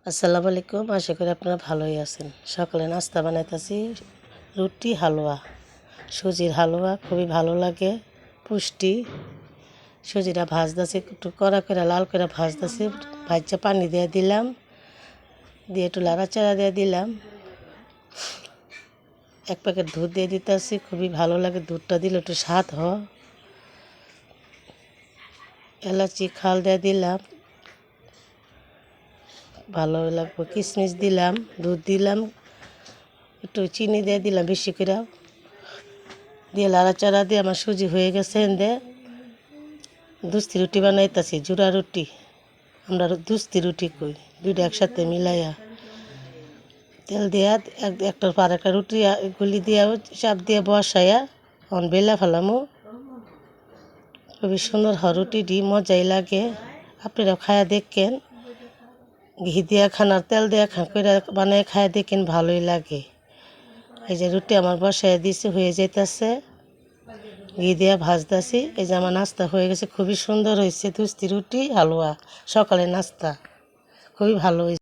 আসসালামু আলাইকুম। আশা করি আপনারা ভালোই আছেন। সকালে নাস্তা বানাইতেছি রুটি হালুয়া, সুজির হালুয়া খুবই ভালো লাগে, পুষ্টি। সুজিটা ভাজতেছি একটু কড়া করে লাল করে ভাজতেছি, ভাজা পানি দিয়ে দিলাম, দিয়ে একটু লাড়াচাড়া দিয়ে দিলাম, এক প্যাকেট দুধ দিয়ে দিতেছি, খুবই ভালো লাগে। দুধটা দিলে একটু স্বাদ হয়। এলাচি খাল দিয়ে দিলাম, ভালো লাগবে। কিশমিশ দিলাম, দুধ দিলাম, একটু চিনি দিয়ে দিলাম বেশি করে, দিয়ে লাড়াচাড়া দিয়ে আমার সুজি হয়ে গেছে। এনে দুস্তি রুটি বানাইতেছি, জুড়া রুটি, আমরা দুস্তি রুটি কই, দুইটা একসাথে মিলাইয়া তেল দিয়া একটার পর একটা রুটি গুলি দিয়া চাপ দিয়ে বসাইয়া বেলা ফেলামো। খুবই সুন্দর হয় রুটিটি, মজাই লাগে। আপনারাও খায়া দেখেন, ঘি দিয়া খান আর তেল দিয়া খান করে বানাই খায়া দেখেন, ভালোই লাগে। এই যে রুটি আমার বসাইয়া দিছি, হয়ে যাইতেছে, ঘি দিয়া ভাজতেছি। এই যে আমার নাস্তা হয়ে গেছে, খুবই সুন্দর হয়েছে। দুস্তি রুটি হালুয়া সকালে নাস্তা খুবই ভালো হয়েছে।